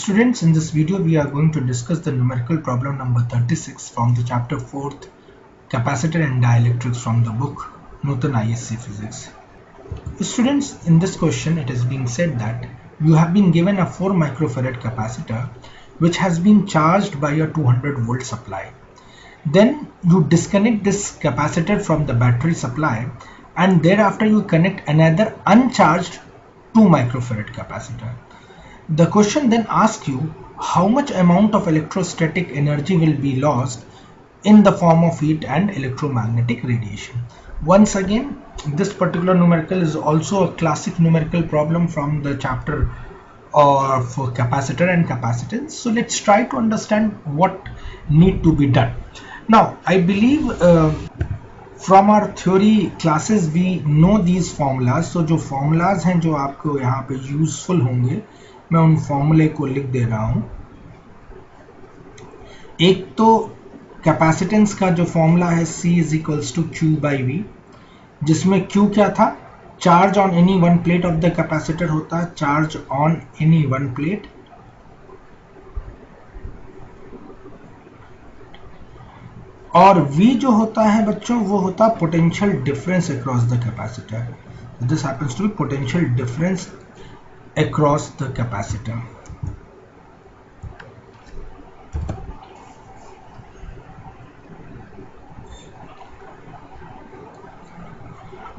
Students, in this video we are going to discuss the numerical problem number 36 from the chapter 4th Capacitor and Dielectrics from the book Nutan ISC Physics. Students, in this question it is being said that you have been given a 4 microfarad capacitor which has been charged by a 200 volt supply. Then you disconnect this capacitor from the battery supply and thereafter you connect another uncharged 2 microfarad capacitor. The question then asks you how much amount of electrostatic energy will be lost in the form of heat and electromagnetic radiation. Once again, this particular numerical is also a classic numerical problem from the chapter of capacitor and capacitance. So let's try to understand what need to be done. Now, I believe from our theory classes we know these formulas. So जो formulas हैं जो आपको यहाँ पे useful होंगे, मैं उन फॉर्मूले को लिख दे रहा हूं। एक तो कैपेसिटेंस का जो फॉर्मूला है C is equals to Q by V, जिसमें Q क्या था, charge on any one plate of the capacitor होता है, charge on any one plate, और V जो होता है बच्चों वो होता है potential difference across the capacitor. This happens to be potential difference across the capacitor.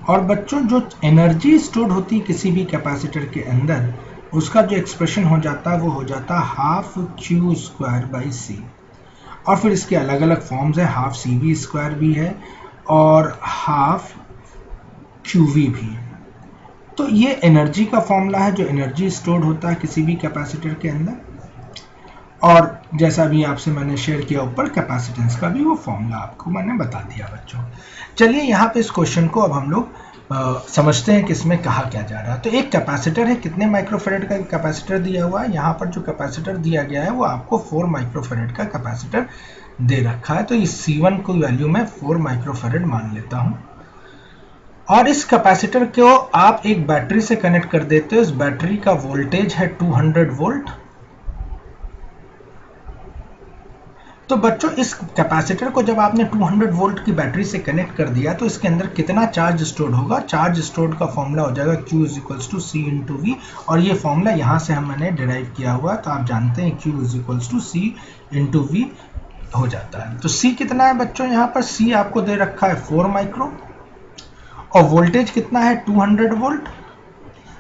और बच्चों जो एनर्जी स्टोर होती है किसी भी कैपेसिटर के अंदर, उसका जो एक्सप्रेशन हो जाता है वो हो जाता है हाफ क्यू स्क्वायर बाई सी. और फिर इसके अलग अलग फॉर्म्स है, हाफ सी वी स्क्वायर भी है और हाफ क्यू वी भी. तो ये एनर्जी का फॉर्मूला है जो एनर्जी स्टोर्ड होता है किसी भी कैपेसिटर के अंदर, और जैसा भी आपसे मैंने शेयर किया ऊपर कैपेसिटेंस का भी वो फॉर्मूला आपको मैंने बता दिया बच्चों. चलिए यहाँ पे इस क्वेश्चन को अब हम लोग समझते हैं कि इसमें कहा क्या जा रहा है. तो एक कैपेसिटर है, कितने माइक्रोफेरेड का कैपेसिटर दिया हुआ है, यहाँ पर जो कैपेसिटर दिया गया है वो आपको 4 माइक्रोफेरेड का कैपेसिटर दे रखा है. तो इस C1 को वैल्यू में 4 माइक्रोफेरेड मान लेता हूँ, और इस कैपेसिटर को आप एक बैटरी से कनेक्ट कर देते हो. इस बैटरी का वोल्टेज है 200 वोल्ट. तो बच्चों इस कैपेसिटर को जब आपने 200 वोल्ट की बैटरी से कनेक्ट कर दिया तो इसके अंदर कितना चार्ज स्टोर होगा. चार्ज स्टोर का फॉर्मूला हो जाएगा Q is equals to C into V, और ये फॉर्मूला यहाँ से मैंने डिराइव किया हुआ, तो आप जानते हैं Q is equals to C into V हो जाता है. तो C कितना है बच्चों, यहाँ पर C आपको दे रखा है 4 माइक्रो, और वोल्टेज कितना है 200 वोल्ट.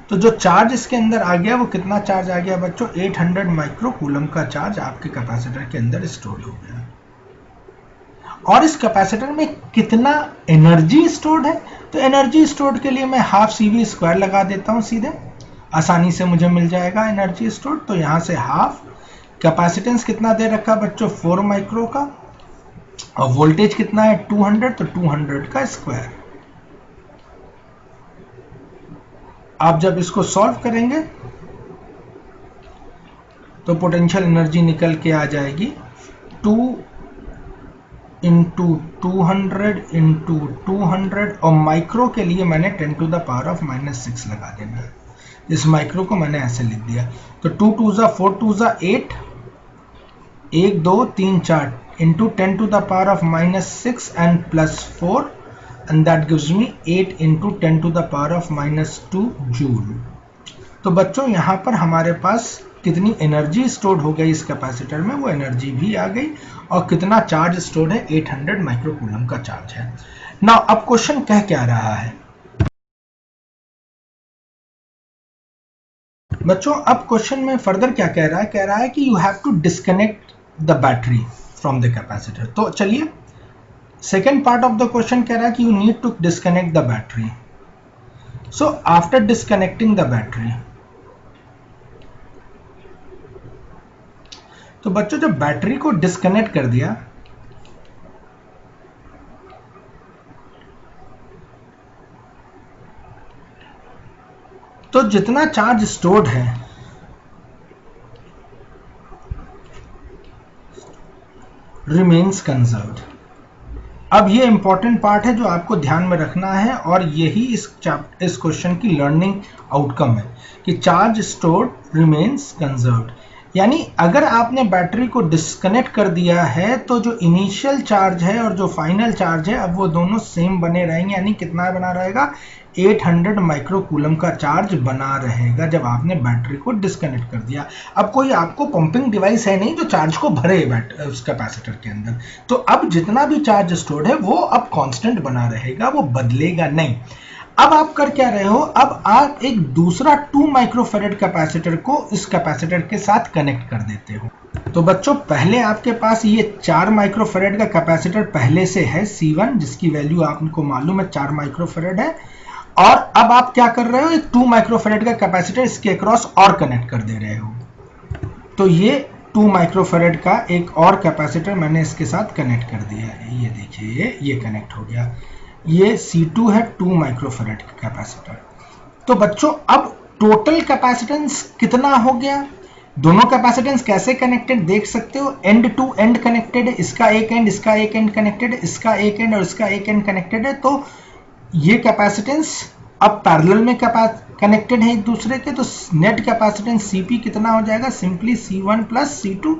तो जो चार्ज इसके अंदर आ गया वो कितना चार्ज आ गया बच्चों, 800 माइक्रो कूलम का चार्ज आपके कैपेसिटर के अंदर स्टोर हो गया. और इस कैपेसिटर में कितना एनर्जी स्टोर्ड है, तो एनर्जी स्टोर्ड के लिए मैं हाफ CV स्क्वायर लगा देता हूं, सीधे आसानी से मुझे मिल जाएगा एनर्जी स्टोर्ड. तो यहां से हाफ, कैपेसिटेंस कितना दे रखा बच्चों 4 माइक्रो का, और वोल्टेज कितना है 200, तो 200 का स्क्वायर. आप जब इसको सॉल्व करेंगे तो पोटेंशियल एनर्जी निकल के आ जाएगी 2 इंटू 200 इंटू 200, और माइक्रो के लिए मैंने 10 टू द पावर ऑफ -6 लगा देना है. इस माइक्रो को मैंने ऐसे लिख दिया. तो 2 2 जा 4 2 जा 8, 1 2 3 4 into 10 to the power of -6 and +4, and that gives me 8 into 10 to the power of -2 joule. तो बच्चों यहाँ पर हमारे पास कितनी एनर्जी स्टोर हो गई इस कैपेसिटर में, वो एनर्जी भी आ गई, और कितना चार्ज स्टोर है 800 माइक्रोकूलम का चार्ज है. नाउ अब क्वेश्चन कह क्या रहा है बच्चों, अब क्वेश्चन में फर्दर क्या कह रहा है कि you have to disconnect the battery from the capacitor. तो चलिए second part of the question कह रहा है कि you need to disconnect the battery. So after disconnecting the battery, तो बच्चों जब बैटरी को डिस्कनेक्ट कर दिया तो जितना चार्ज स्टोर्ड है रिमेन्स कंजर्व्ड. अब ये इंपॉर्टेंट पार्ट है जो आपको ध्यान में रखना है, और यही इस क्वेश्चन की लर्निंग आउटकम है कि चार्ज स्टोर्ड रिमेन्स कंजर्व्ड. यानी अगर आपने बैटरी को डिस्कनेक्ट कर दिया है तो जो इनिशियल चार्ज है और जो फाइनल चार्ज है अब वो दोनों सेम बने रहेंगे, यानी कितना बना रहेगा, 800 माइक्रोकूलम का चार्ज बना रहेगा जब आपने बैटरी को डिस्कनेक्ट कर दिया। अब कोई आपको पंपिंग डिवाइस है नहीं जो चार्ज को भरे उस कैपेसिटर के अंदर, तो अब जितना भी चार्ज स्टोर्ड है वो अब कांस्टेंट बना रहेगा, वो बदलेगा नहीं। अब आप कर क्या रहे हो, अब आप एक दूसरा 2 माइक्रोफैरेड कैपेसिटर को इस कैपेसिटर के साथ कनेक्ट कर देते हो। तो बच्चों पहले आपके पास ये 4 माइक्रोफैरेड का कैपेसिटर पहले से है C1, जिसकी वैल्यू आपको मालूम है 4 माइक्रोफैरेड है, और अब आप क्या कर रहे हो, एक 2 माइक्रोफैरेड का कैपेसिटर इसके अक्रॉस और कनेक्ट कर दे रहे हो। तो ये 2 माइक्रोफैरेड का एक और कैपेसिटर मैंने इसके साथ कनेक्ट कर दिया है, ये देखिए ये कनेक्ट हो गया। ये C2 है 2 माइक्रोफैरेड का कैपेसिटर। तो बच्चों अब टोटल कैपेसिटेंस कितना हो गया, दोनों कैपेसिटेंस कैसे कनेक्टेड देख सकते हो, एंड टू एंड कनेक्टेड है, इसका एक एंड इसका एक एंड कनेक्टेड है, इसका एक एंड और इसका एक एंड कनेक्टेड है। तो ये कैपेसिटेंस अब पैरेलल में कनेक्टेड है एक दूसरे के, तो नेट कैपेसिटेंस Cp कितना हो जाएगा, सिंपली C1 प्लस C2,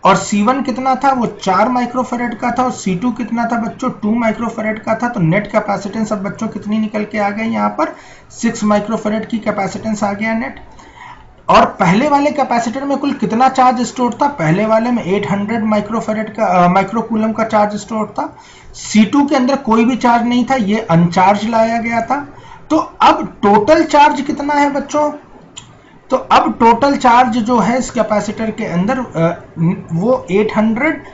और C1 कितना था, वो 4 माइक्रोफैरेड का था, और C2 कितना था बच्चों, 2 माइक्रोफैरेड का था। तो नेट कैपेसिटेंस अब बच्चों कितनी निकल के आ गई, यहाँ पर 6 माइक्रोफैरेड की कैपेसिटेंस आ गया नेट। और पहले वाले कैपेसिटर में कुल कितना चार्ज स्टोर था, पहले वाले में 800 माइक्रोफैरेड का माइक्रोकूलम का चार्ज स्टोर था। C2 के अंदर कोई भी चार्ज नहीं था, ये अनचार्ज लाया गया था। तो अब टोटल चार्ज कितना है बच्चों, तो अब टोटल चार्ज जो है इस कैपेसिटर के अंदर वो 800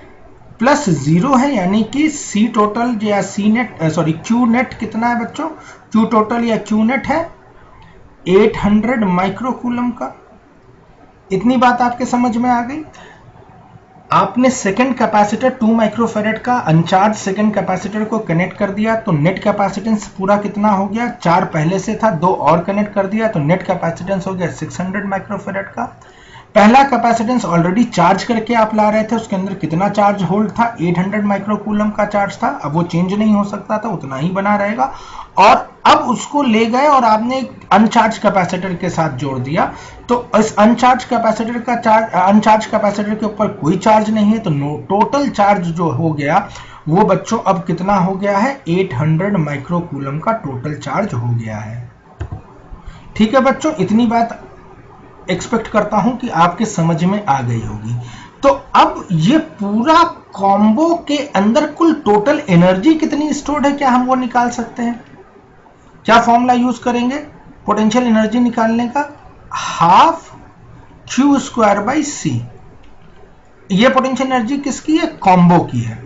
प्लस 0 है, यानी कि C टोटल या Q नेट कितना है बच्चों, Q टोटल या Q नेट है 800 माइक्रोकूलम का। इतनी बात आपके समझ में आ गई। आपने सेकंड कैपेसिटर 2 माइक्रोफैरेड का अनचार्ज सेकंड कैपेसिटर को कनेक्ट कर दिया, तो नेट कैपेसिटेंस पूरा कितना हो गया, 4 पहले से था, 2 और कनेक्ट कर दिया, तो नेट कैपेसिटेंस हो गया 600 माइक्रोफैरेड का। पहला कैपेसिटेंस ऑलरेडी चार्ज करके आप ला रहे थे, उसके अंदर कितना चार्ज होल्ड था, 800 माइक्रोकूलम का चार्ज था, अब वो चेंज नहीं हो सकता था, उतना ही बना रहेगा। और अब उसको ले गए और आपने एक अनचार्ज कैपेसिटर के साथ जोड़ दिया, तो इस अनचार्ज कैपेसिटर के ऊपर कोई चार्ज नहीं है, तो टोटल चार्ज जो हो गया वो बच्चों अब कितना हो गया है, 800 माइक्रोकूलम का टोटल चार्ज हो गया है। ठीक है बच्चों, इतनी बात एक्सपेक्ट करता हूं कि आपके समझ में आ गई होगी। तो अब ये पूरा कॉम्बो के अंदर कुल टोटल एनर्जी कितनी स्टोर्ड है, क्या हम वो निकाल सकते हैं? क्या फॉर्मूला यूज करेंगे पोटेंशियल एनर्जी निकालने का, हाफ Q²/C। ये पोटेंशियल एनर्जी किसकी है, कॉम्बो की है।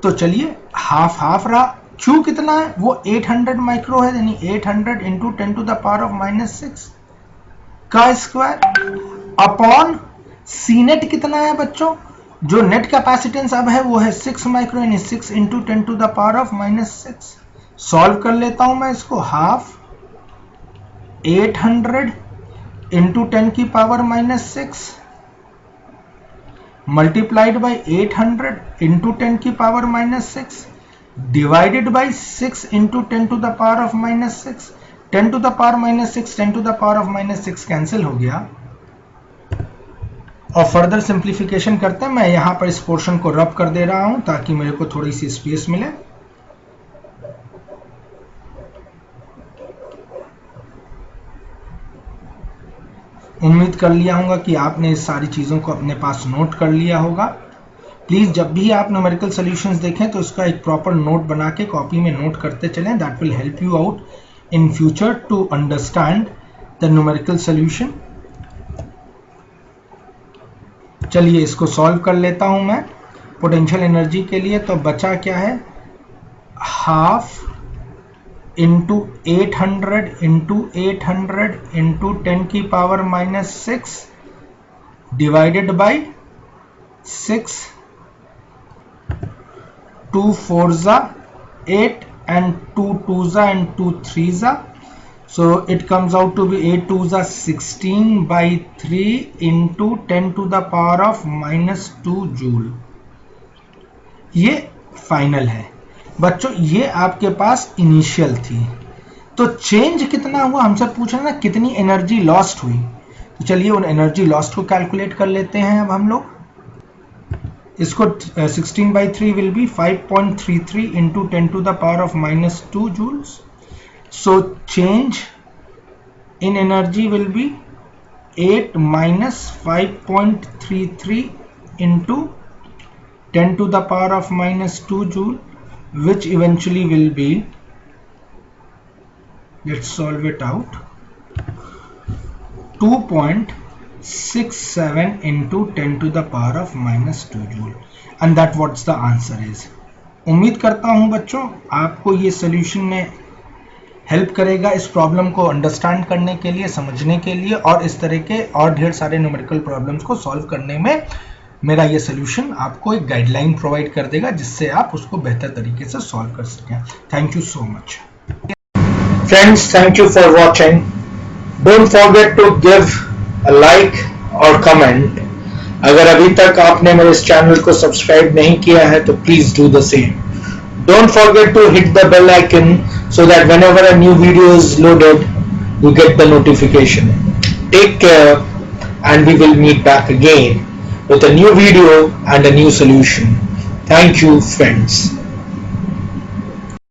तो चलिए हाफ हाफ रहा, Q कितना है, वो 800 माइक्रो है, यानी 800 इंटू 10⁻⁻⁶ का स्क्वायर अपॉन C नेट कितना है बच्चों, जो नेट कैपेसिटेंस अब है वो है 6 माइक्रो, यानी 6 इंटू 10⁻⁻⁶। सॉल्व कर लेता हूं मैं इसको, half 800 into 10⁻⁻⁶ multiplied by 800 into 10⁻⁻⁶ divided by 6 into 10⁻⁻⁶। 10⁻⁻⁶ cancel हो गया, और फर्दर सिंप्लीफिकेशन करते हैं। मैं यहां पर इस पोर्शन को रब कर दे रहा हूं ताकि मेरे को थोड़ी सी स्पेस मिले। उम्मीद कर लिया होगा कि आपने इस सारी चीज़ों को अपने पास नोट कर लिया होगा। प्लीज़ जब भी आप न्यूमेरिकल सॉल्यूशंस देखें तो इसका एक प्रॉपर नोट बना के कॉपी में नोट करते चलें, that will help you out in future to understand the numerical solution. चलिए इसको सॉल्व कर लेता हूं मैं पोटेंशियल एनर्जी के लिए। तो बचा क्या है, half into 800 into 800 into 10⁻⁻⁶ divided by 6, 2 4 8 and 2 2 and 2 3, so it comes out to be 8 2 16/3 into 10⁻⁻² joule. ये फाइनल है बच्चों, ये आपके पास इनिशियल थी। तो चेंज कितना हुआ, हमसे पूछ रहे ना कितनी एनर्जी लॉस्ट हुई, तो चलिए उन एनर्जी लॉस्ट को कैलकुलेट कर लेते हैं अब हम लोग। इसको 16/3 will be 5.33 into 10 to the power of -2 joules. So change in energy will be 8 minus 5.33 into 10 to the power of -2 joule, which eventually will be, let's solve it out, 2.67 into 10 to the power of -2 joule, and that what's the answer is. उम्मीद करता हूं बच्चों आपको ये solution में help करेगा इस problem को अंडरस्टैंड करने के लिए, समझने के लिए, और इस तरह के और ढेर सारे न्यूमेरिकल प्रॉब्लम्स को सॉल्व करने में मेरा ये सॉल्यूशन आपको एक गाइडलाइन प्रोवाइड कर देगा जिससे आप उसको बेहतर तरीके से सॉल्व कर सकें। Thank you so much friends, thank you for watching. Don't forget to give a like और comment। अगर अभी तक आपने मेरे इस चैनल को सब्सक्राइब नहीं किया है तो please do the same. Don't forget to hit the bell icon so that whenever a new video is loaded you get the notification. Take care and we will meet back again with a new video and a new solution. Thank you friends.